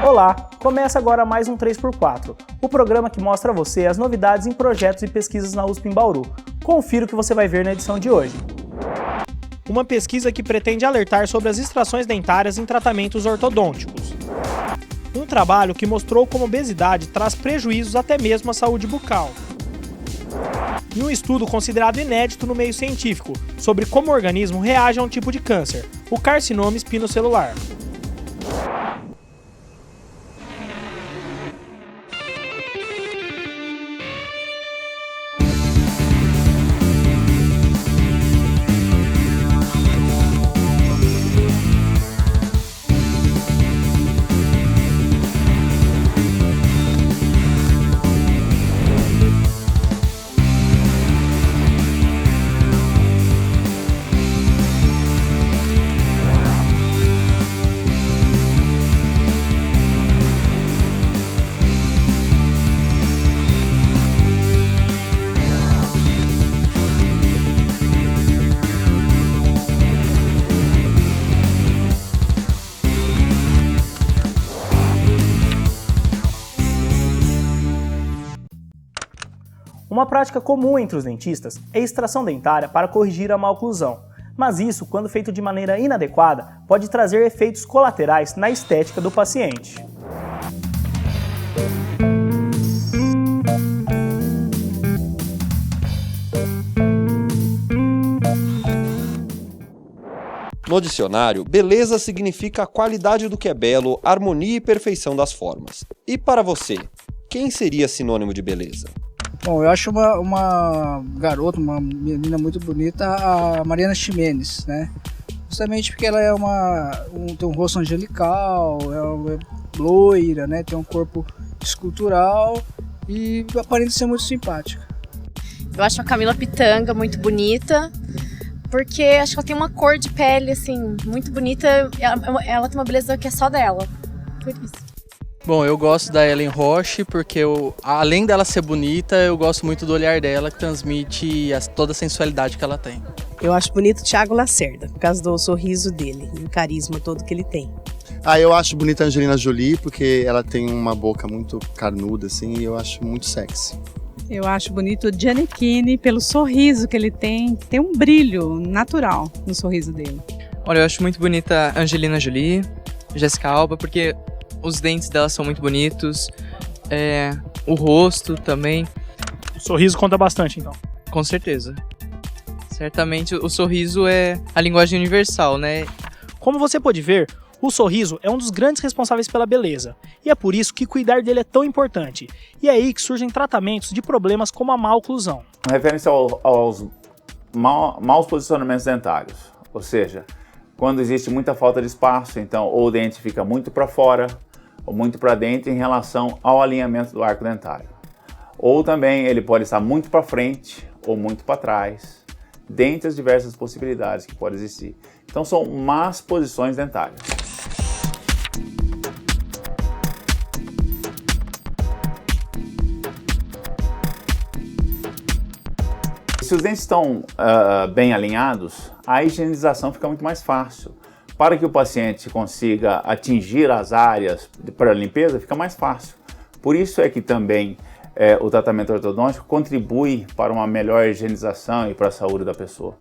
Olá, começa agora mais um 3x4, o programa que mostra a você as novidades em projetos e pesquisas na USP em Bauru. Confira o que você vai ver na edição de hoje. Uma pesquisa que pretende alertar sobre as extrações dentárias em tratamentos ortodônticos. Um trabalho que mostrou como a obesidade traz prejuízos até mesmo à saúde bucal. E um estudo considerado inédito no meio científico sobre como o organismo reage a um tipo de câncer, o carcinoma espinocelular. Uma prática comum entre os dentistas é a extração dentária para corrigir a maloclusão, mas isso, quando feito de maneira inadequada, pode trazer efeitos colaterais na estética do paciente. No dicionário, beleza significa a qualidade do que é belo, harmonia e perfeição das formas. E para você, quem seria sinônimo de beleza? Bom, eu acho uma garota, uma menina muito bonita, a Mariana Ximenes, né? Justamente porque ela é tem um rosto angelical, é loira, né? Tem um corpo escultural e aparenta ser muito simpática. Eu acho a Camila Pitanga muito bonita, porque acho que ela tem uma cor de pele, assim, muito bonita. Ela tem uma beleza que é só dela, por isso. Bom, eu gosto da Ellen Roche porque, além dela ser bonita, eu gosto muito do olhar dela, que transmite toda a sensualidade que ela tem. Eu acho bonito o Thiago Lacerda, por causa do sorriso dele e o carisma todo que ele tem. Eu acho bonita a Angelina Jolie, porque ela tem uma boca muito carnuda, assim, e eu acho muito sexy. Eu acho bonito o Giannichini pelo sorriso que ele tem um brilho natural no sorriso dele. Olha, eu acho muito bonita a Angelina Jolie, Jessica Alba, porque os dentes dela são muito bonitos, o rosto também. O sorriso conta bastante, então. Com certeza. Certamente o sorriso é a linguagem universal, né? Como você pode ver, o sorriso é um dos grandes responsáveis pela beleza, e é por isso que cuidar dele é tão importante. E é aí que surgem tratamentos de problemas como a maloclusão. Referem-se aos maus posicionamentos dentários, ou seja, quando existe muita falta de espaço, então ou o dente fica muito para fora ou muito para dentro em relação ao alinhamento do arco dentário. Ou também ele pode estar muito para frente ou muito para trás, dentre as diversas possibilidades que podem existir. Então são más posições dentárias. Se os dentes estão bem alinhados, a higienização fica muito mais fácil. Para que o paciente consiga atingir as áreas para a limpeza, fica mais fácil. Por isso é que também o tratamento ortodôntico contribui para uma melhor higienização e para a saúde da pessoa.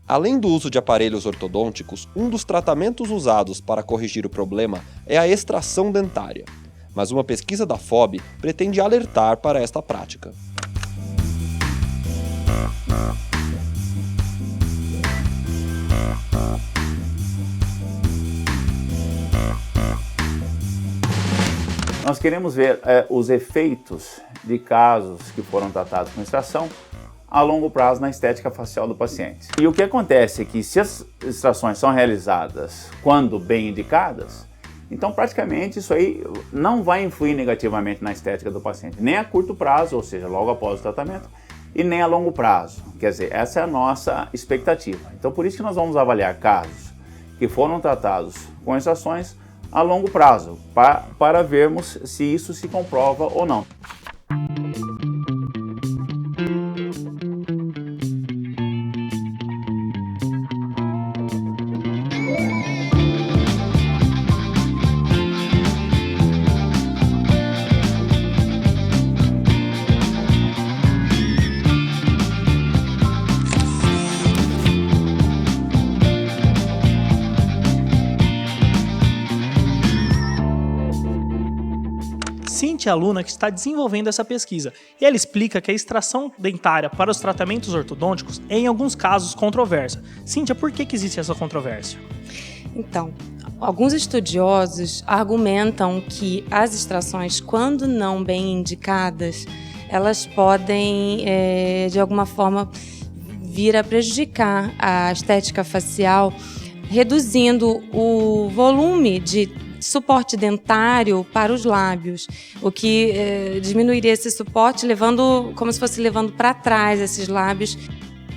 Além do uso de aparelhos ortodônticos, um dos tratamentos usados para corrigir o problema é a extração dentária. Mas uma pesquisa da FOB pretende alertar para esta prática. Nós queremos ver os efeitos de casos que foram tratados com extração a longo prazo na estética facial do paciente. E o que acontece é que se as extrações são realizadas quando bem indicadas, então praticamente isso aí não vai influir negativamente na estética do paciente, nem a curto prazo, ou seja, logo após o tratamento, e nem a longo prazo. Quer dizer, essa é a nossa expectativa. Então por isso que nós vamos avaliar casos que foram tratados com extrações a longo prazo, para vermos se isso se comprova ou não. Cíntia é a aluna que está desenvolvendo essa pesquisa, e ela explica que a extração dentária para os tratamentos ortodônticos é, em alguns casos, controversa. Cíntia, por que existe essa controvérsia? Então, alguns estudiosos argumentam que as extrações, quando não bem indicadas, elas podem, de alguma forma, vir a prejudicar a estética facial, reduzindo o volume de suporte dentário para os lábios, o que diminuiria esse suporte, como se fosse levando para trás esses lábios.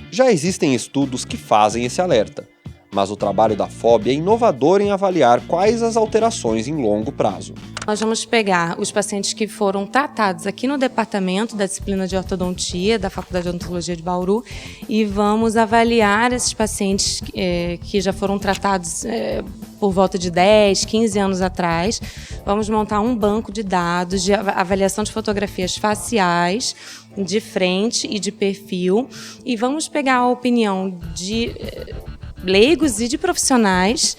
Já existem estudos que fazem esse alerta, mas o trabalho da FOB é inovador em avaliar quais as alterações em longo prazo. Nós vamos pegar os pacientes que foram tratados aqui no departamento da disciplina de ortodontia da Faculdade de Odontologia de Bauru e vamos avaliar esses pacientes que já foram tratados por volta de 10, 15 anos atrás. Vamos montar um banco de dados de avaliação de fotografias faciais, de frente e de perfil, e vamos pegar a opinião de leigos e de profissionais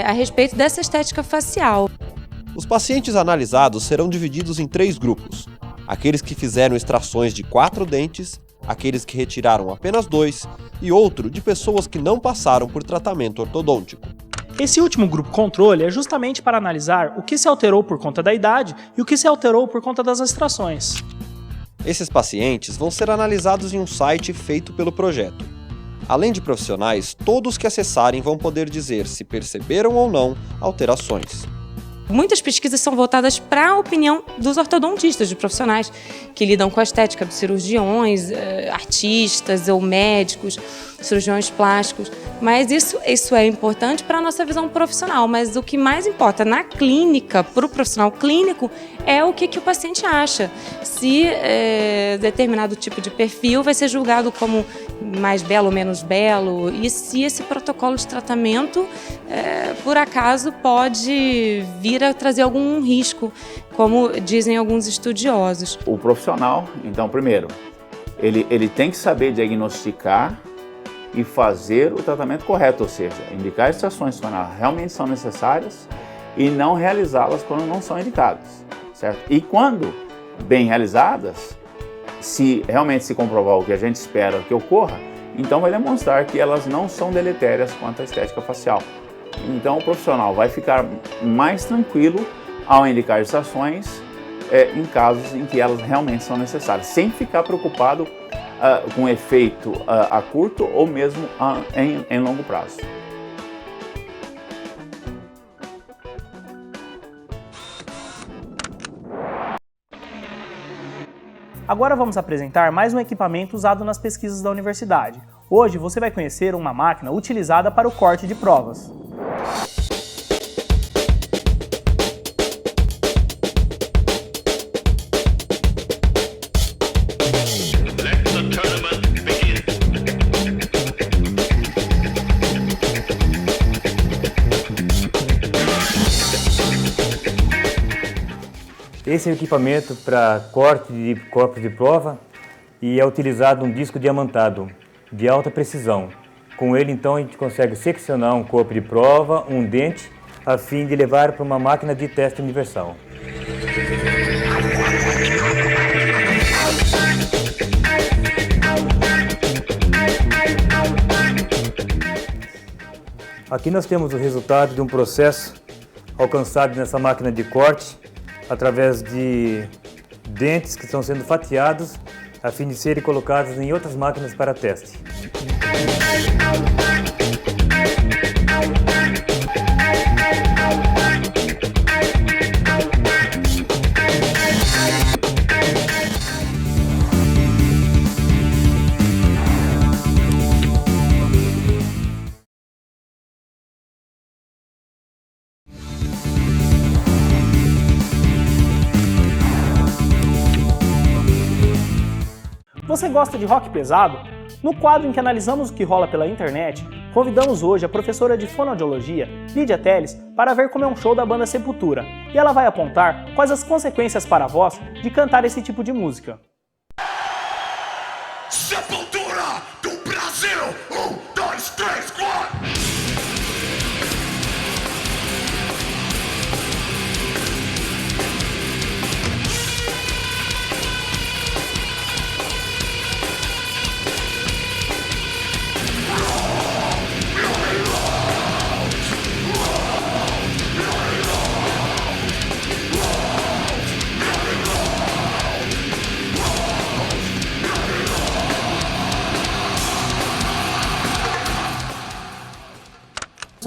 a respeito dessa estética facial. Os pacientes analisados serão divididos em 3 grupos: aqueles que fizeram extrações de 4 dentes, aqueles que retiraram apenas 2 e outro de pessoas que não passaram por tratamento ortodôntico. Esse último grupo controle é justamente para analisar o que se alterou por conta da idade e o que se alterou por conta das extrações. Esses pacientes vão ser analisados em um site feito pelo projeto. Além de profissionais, todos que acessarem vão poder dizer se perceberam ou não alterações. Muitas pesquisas são voltadas para a opinião dos ortodontistas, de profissionais que lidam com a estética, de cirurgiões, artistas ou médicos, cirurgiões plásticos. Mas isso é importante para a nossa visão profissional. Mas o que mais importa na clínica, para o profissional clínico, é o que o paciente acha. Se determinado tipo de perfil vai ser julgado como mais belo ou menos belo, e se esse protocolo de tratamento, por acaso, pode vir a trazer algum risco, como dizem alguns estudiosos. O profissional, então, primeiro, ele tem que saber diagnosticar e fazer o tratamento correto, ou seja, indicar extrações quando elas realmente são necessárias e não realizá-las quando não são indicadas, certo? E quando bem realizadas, se realmente se comprovar o que a gente espera que ocorra, então vai demonstrar que elas não são deletérias quanto à estética facial. Então o profissional vai ficar mais tranquilo ao indicar extrações em casos em que elas realmente são necessárias, sem ficar preocupado com efeito a curto ou mesmo em longo prazo. Agora vamos apresentar mais um equipamento usado nas pesquisas da universidade. Hoje você vai conhecer uma máquina utilizada para o corte de provas. Esse é o equipamento para corte de corpos de prova e é utilizado um disco diamantado de alta precisão. Com ele, então, a gente consegue seccionar um corpo de prova, um dente, a fim de levar para uma máquina de teste universal. Aqui nós temos o resultado de um processo alcançado nessa máquina de corte, através de dentes que estão sendo fatiados a fim de serem colocados em outras máquinas para teste. Você gosta de rock pesado? No quadro em que analisamos o que rola pela internet, convidamos hoje a professora de fonoaudiologia, Lídia Teles, para ver como é um show da banda Sepultura, e ela vai apontar quais as consequências para a voz de cantar esse tipo de música. Sepultura do Brasil! 1, 2, 3, 4!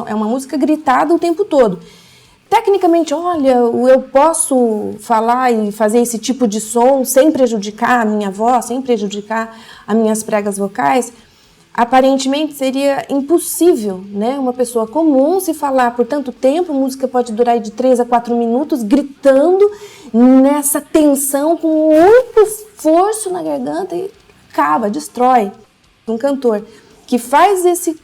é uma música gritada o tempo todo. Tecnicamente, olha, eu posso falar e fazer esse tipo de som sem prejudicar a minha voz, sem prejudicar as minhas pregas vocais? Aparentemente seria impossível, né? Uma pessoa comum se falar por tanto tempo, a música pode durar de 3 a 4 minutos, gritando nessa tensão, com muito esforço na garganta e acaba, destrói. Um cantor que faz esse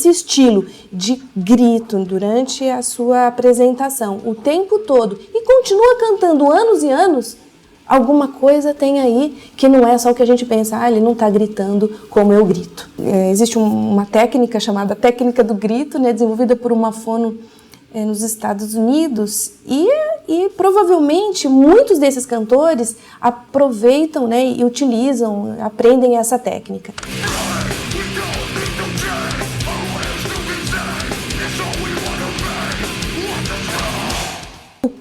estilo de grito durante a sua apresentação o tempo todo e continua cantando anos e anos, alguma coisa tem aí que não é só o que a gente pensa, ele não está gritando como eu grito. Existe uma técnica chamada técnica do grito, né, desenvolvida por uma fono nos Estados Unidos e provavelmente muitos desses cantores aproveitam, né, e utilizam, aprendem essa técnica.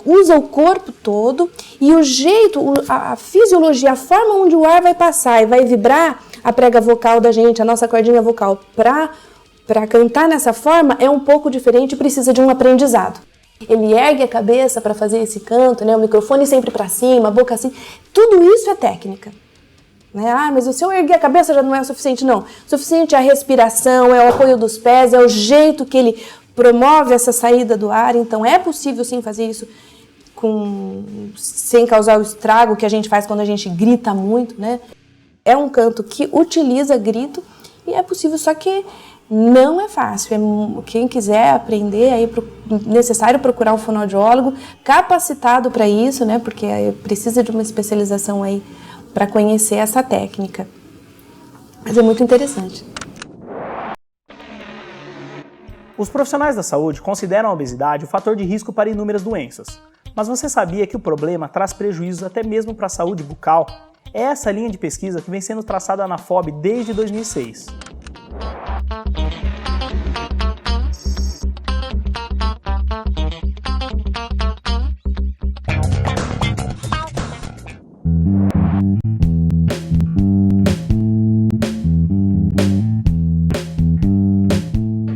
Usa o corpo todo e o jeito, a fisiologia, a forma onde o ar vai passar e vai vibrar a prega vocal da gente, a nossa cordinha vocal, para cantar nessa forma é um pouco diferente e precisa de um aprendizado. Ele ergue a cabeça para fazer esse canto, né? O microfone sempre para cima, a boca assim, tudo isso é técnica. Né? Ah, mas se eu erguer a cabeça já não é o suficiente, não. O suficiente é a respiração, é o apoio dos pés, é o jeito que ele promove essa saída do ar, então é possível sim fazer isso sem causar o estrago que a gente faz quando a gente grita muito, né? É um canto que utiliza grito e é possível, só que não é fácil. Quem quiser aprender, aí é necessário procurar um fonoaudiólogo capacitado para isso, né? Porque precisa de uma especialização aí para conhecer essa técnica. Mas é muito interessante. Os profissionais da saúde consideram a obesidade um fator de risco para inúmeras doenças. Mas você sabia que o problema traz prejuízos até mesmo para a saúde bucal? É essa linha de pesquisa que vem sendo traçada na FOB desde 2006.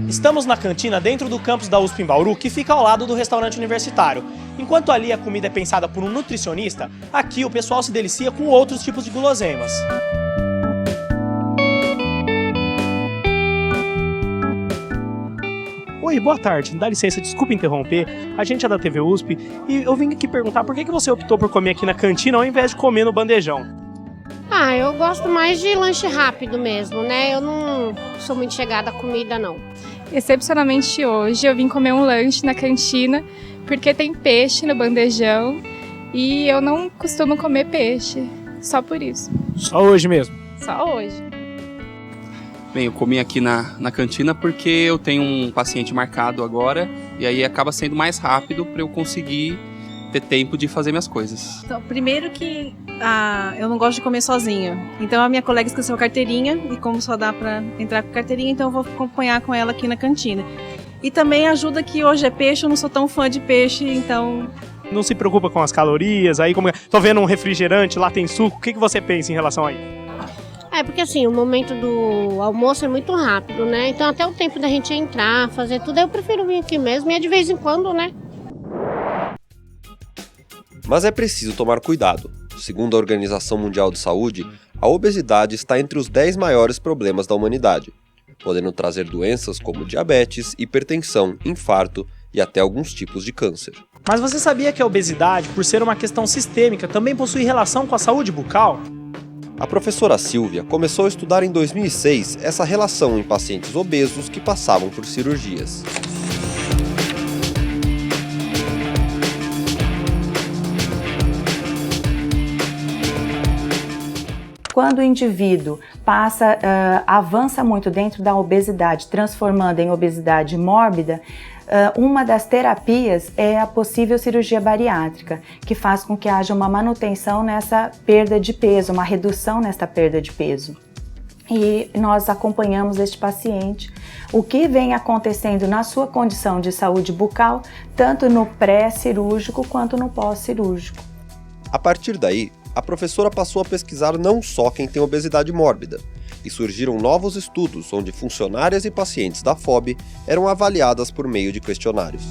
Estamos na cantina dentro do campus da USP em Bauru, que fica ao lado do restaurante universitário. Enquanto ali a comida é pensada por um nutricionista, aqui o pessoal se delicia com outros tipos de guloseimas. Oi, boa tarde. Dá licença, desculpa interromper. A gente é da TV USP e eu vim aqui perguntar por que você optou por comer aqui na cantina ao invés de comer no bandejão? Ah, eu gosto mais de lanche rápido mesmo, né? Eu não sou muito chegada à comida, não. Excepcionalmente hoje eu vim comer um lanche na cantina porque tem peixe no bandejão e eu não costumo comer peixe, só por isso. Só hoje mesmo? Só hoje. Bem, eu comi aqui na cantina porque eu tenho um paciente marcado agora e aí acaba sendo mais rápido para eu conseguir ter tempo de fazer minhas coisas. Então, primeiro que eu não gosto de comer sozinha. Então a minha colega esqueceu a carteirinha e como só dá pra entrar com carteirinha, então eu vou acompanhar com ela aqui na cantina. E também ajuda que hoje é peixe, eu não sou tão fã de peixe, então... Não se preocupa com as calorias, aí como tô vendo um refrigerante, lá tem suco, o que você pensa em relação a isso? Porque assim, o momento do almoço é muito rápido, né? Então até o tempo da gente entrar, fazer tudo, eu prefiro vir aqui mesmo e é de vez em quando, né? Mas é preciso tomar cuidado. Segundo a Organização Mundial de Saúde, a obesidade está entre os 10 maiores problemas da humanidade, podendo trazer doenças como diabetes, hipertensão, infarto e até alguns tipos de câncer. Mas você sabia que a obesidade, por ser uma questão sistêmica, também possui relação com a saúde bucal? A professora Silvia começou a estudar em 2006 essa relação em pacientes obesos que passavam por cirurgias. Quando o indivíduo avança muito dentro da obesidade, transformando em obesidade mórbida, uma das terapias é a possível cirurgia bariátrica, que faz com que haja uma manutenção nessa perda de peso, uma redução nesta perda de peso. E nós acompanhamos este paciente, o que vem acontecendo na sua condição de saúde bucal, tanto no pré-cirúrgico quanto no pós-cirúrgico. A partir daí, a professora passou a pesquisar não só quem tem obesidade mórbida, e surgiram novos estudos onde funcionárias e pacientes da FOB eram avaliadas por meio de questionários.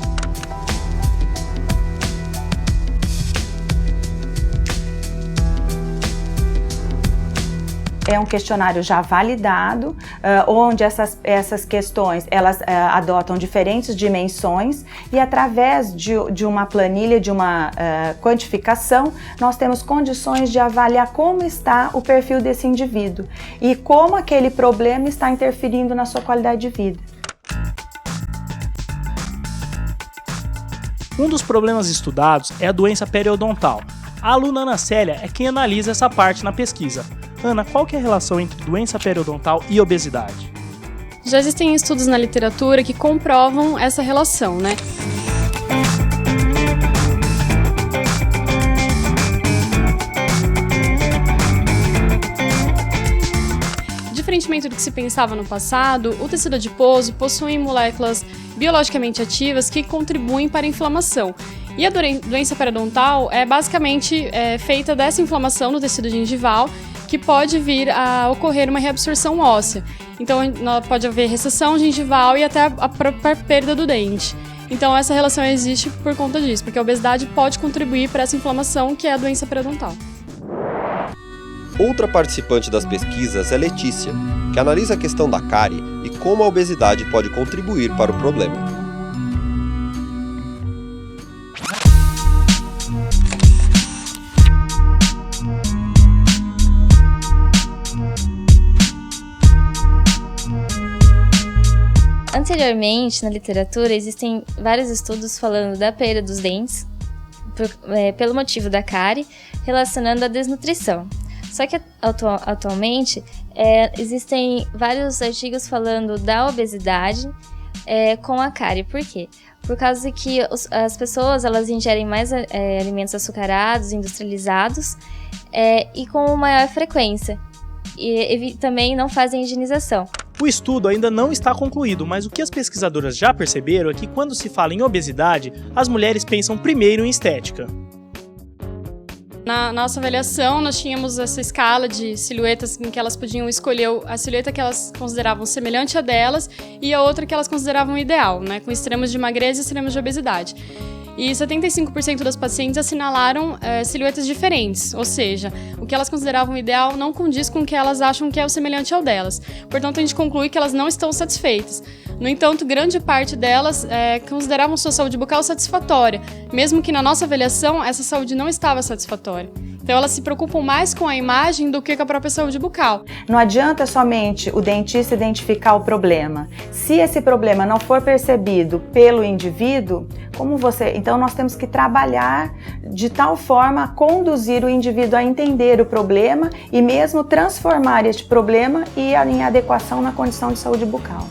É um questionário já validado, onde essas questões elas adotam diferentes dimensões e através de uma planilha, de uma quantificação, nós temos condições de avaliar como está o perfil desse indivíduo e como aquele problema está interferindo na sua qualidade de vida. Um dos problemas estudados é a doença periodontal. A aluna Ana Célia é quem analisa essa parte na pesquisa. Ana, qual que é a relação entre doença periodontal e obesidade? Já existem estudos na literatura que comprovam essa relação, né? Diferentemente do que se pensava no passado, o tecido adiposo possui moléculas biologicamente ativas que contribuem para a inflamação. E a doença periodontal é basicamente feita dessa inflamação no tecido gengival, que pode vir a ocorrer uma reabsorção óssea. Então pode haver recessão gengival e até a própria perda do dente. Então essa relação existe por conta disso, porque a obesidade pode contribuir para essa inflamação que é a doença periodontal. Outra participante das pesquisas é Letícia, que analisa a questão da cárie e como a obesidade pode contribuir para o problema. Anteriormente, na literatura, existem vários estudos falando da perda dos dentes pelo motivo da cárie, relacionando a desnutrição. Só que atualmente existem vários artigos falando da obesidade com a cárie. Por quê? Por causa que as pessoas elas ingerem mais alimentos açucarados, industrializados e com maior frequência. E também não fazem higienização. O estudo ainda não está concluído, mas o que as pesquisadoras já perceberam é que quando se fala em obesidade, as mulheres pensam primeiro em estética. Na nossa avaliação, nós tínhamos essa escala de silhuetas em que elas podiam escolher a silhueta que elas consideravam semelhante a delas e a outra que elas consideravam ideal, né, com extremos de magreza e extremos de obesidade. E 75% das pacientes assinalaram silhuetas diferentes, ou seja, o que elas consideravam ideal não condiz com o que elas acham que é o semelhante ao delas. Portanto, a gente conclui que elas não estão satisfeitas. No entanto, grande parte delas consideravam sua saúde bucal satisfatória, mesmo que na nossa avaliação essa saúde não estava satisfatória. Então elas se preocupam mais com a imagem do que com a própria saúde bucal. Não adianta somente o dentista identificar o problema. Se esse problema não for percebido pelo indivíduo, então nós temos que trabalhar de tal forma a conduzir o indivíduo a entender o problema e mesmo transformar este problema em adequação na condição de saúde bucal.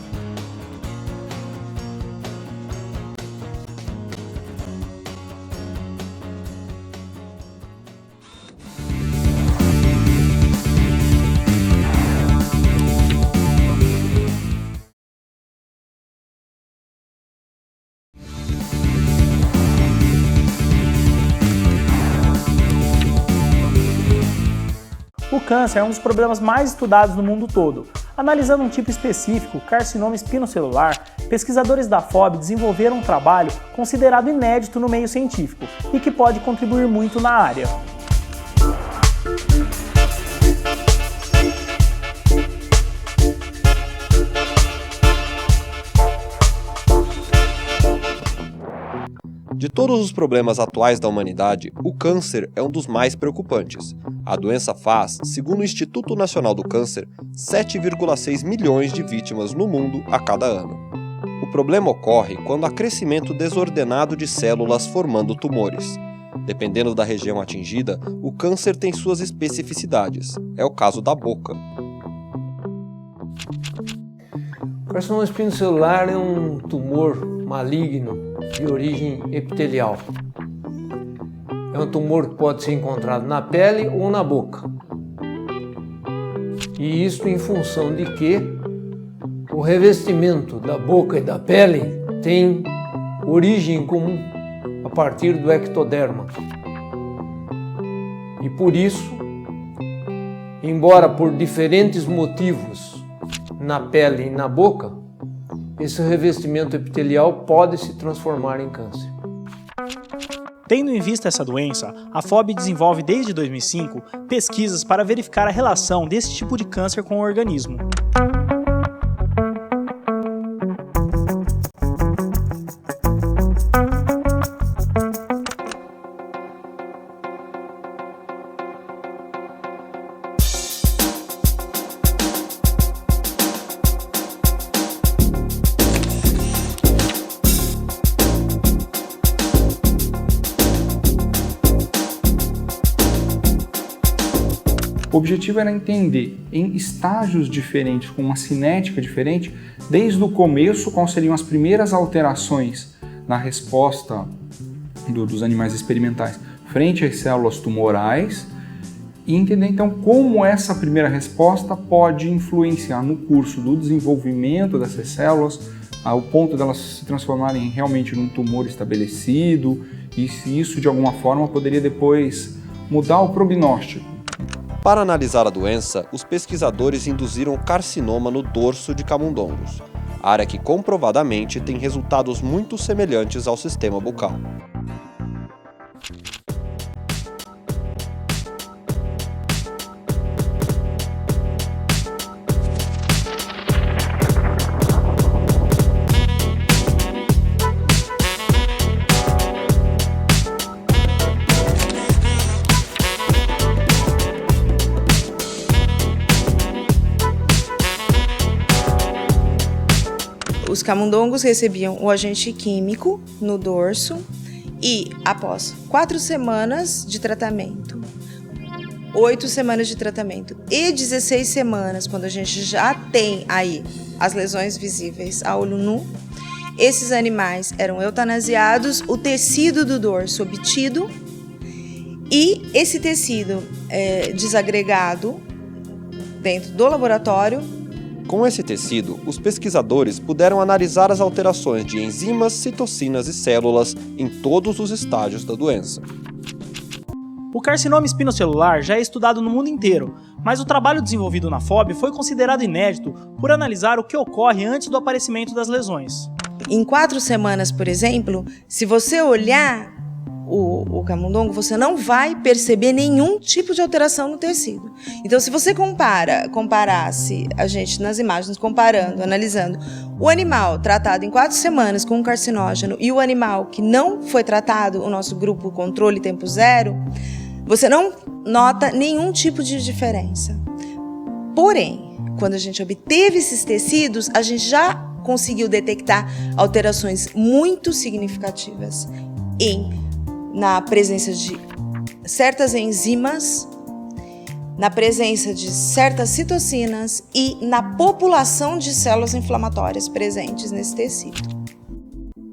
O câncer é um dos problemas mais estudados no mundo todo. Analisando um tipo específico, carcinoma espinocelular, pesquisadores da FOB desenvolveram um trabalho considerado inédito no meio científico e que pode contribuir muito na área. De todos os problemas atuais da humanidade, o câncer é um dos mais preocupantes. A doença faz, segundo o Instituto Nacional do Câncer, 7,6 milhões de vítimas no mundo a cada ano. O problema ocorre quando há crescimento desordenado de células formando tumores. Dependendo da região atingida, o câncer tem suas especificidades. É o caso da boca. O carcinoma espinocelular é um tumor maligno de origem epitelial. É um tumor que pode ser encontrado na pele ou na boca. E isso em função de que o revestimento da boca e da pele tem origem comum a partir do ectoderma. E por isso, embora por diferentes motivos na pele e na boca, esse revestimento epitelial pode se transformar em câncer. Tendo em vista essa doença, a FOB desenvolve desde 2005 pesquisas para verificar a relação desse tipo de câncer com o organismo. O objetivo era entender em estágios diferentes, com uma cinética diferente, desde o começo, quais seriam as primeiras alterações na resposta dos animais experimentais frente às células tumorais e entender então como essa primeira resposta pode influenciar no curso do desenvolvimento dessas células, ao ponto delas se transformarem realmente num tumor estabelecido e se isso de alguma forma poderia depois mudar o prognóstico. Para analisar a doença, os pesquisadores induziram o carcinoma no dorso de camundongos, área que comprovadamente tem resultados muito semelhantes ao sistema bucal. Os camundongos recebiam o agente químico no dorso e, após 4 semanas de tratamento, 8 semanas de tratamento e 16 semanas, quando a gente já tem aí as lesões visíveis a olho nu, esses animais eram eutanasiados, o tecido do dorso obtido e esse tecido desagregado dentro do laboratório. Com esse tecido, os pesquisadores puderam analisar as alterações de enzimas, citocinas e células em todos os estágios da doença. O carcinoma espinocelular já é estudado no mundo inteiro, mas o trabalho desenvolvido na FOB foi considerado inédito por analisar o que ocorre antes do aparecimento das lesões. Em 4 semanas, por exemplo, se você olhar o camundongo, você não vai perceber nenhum tipo de alteração no tecido. Então, se você comparasse a gente nas imagens, comparando, analisando o animal tratado em 4 semanas com um carcinógeno e o animal que não foi tratado, o nosso grupo controle tempo zero, você não nota nenhum tipo de diferença. Porém, quando a gente obteve esses tecidos, a gente já conseguiu detectar alterações muito significativas na presença de certas enzimas, na presença de certas citocinas e na população de células inflamatórias presentes nesse tecido.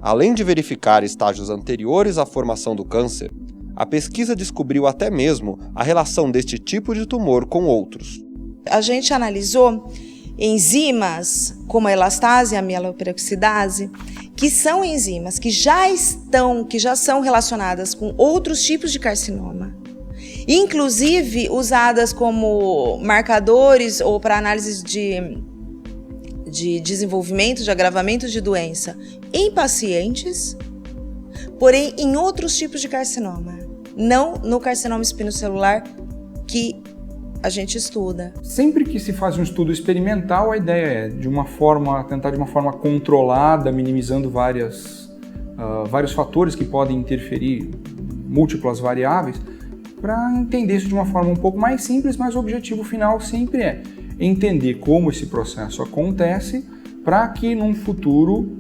Além de verificar estágios anteriores à formação do câncer, a pesquisa descobriu até mesmo a relação deste tipo de tumor com outros. A gente analisou enzimas como a elastase e a mieloperoxidase, que são enzimas que já são relacionadas com outros tipos de carcinoma, inclusive usadas como marcadores ou para análise de desenvolvimento, de agravamento de doença em pacientes, porém em outros tipos de carcinoma, não no carcinoma espinocelular que a gente estuda. Sempre que se faz um estudo experimental, a ideia é tentar de uma forma controlada, minimizando vários fatores que podem interferir, múltiplas variáveis, para entender isso de uma forma um pouco mais simples, mas o objetivo final sempre é entender como esse processo acontece, para que num futuro,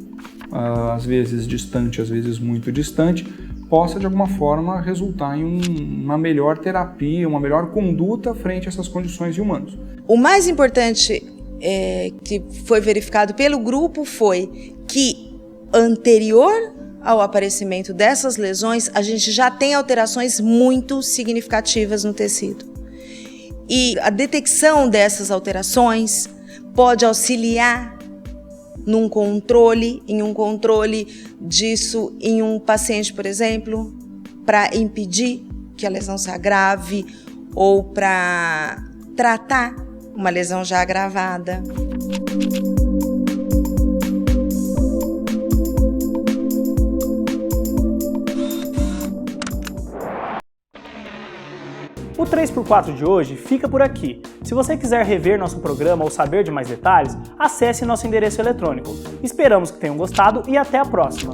às vezes distante, às vezes muito distante, possa de alguma forma resultar em uma melhor terapia, uma melhor conduta frente a essas condições de humanos. O mais importante que foi verificado pelo grupo foi que anterior ao aparecimento dessas lesões, a gente já tem alterações muito significativas no tecido. E a detecção dessas alterações pode auxiliar em um controle disso em um paciente, por exemplo, para impedir que a lesão se agrave ou para tratar uma lesão já agravada. O 3x4 de hoje fica por aqui. Se você quiser rever nosso programa ou saber de mais detalhes, acesse nosso endereço eletrônico. Esperamos que tenham gostado e até a próxima!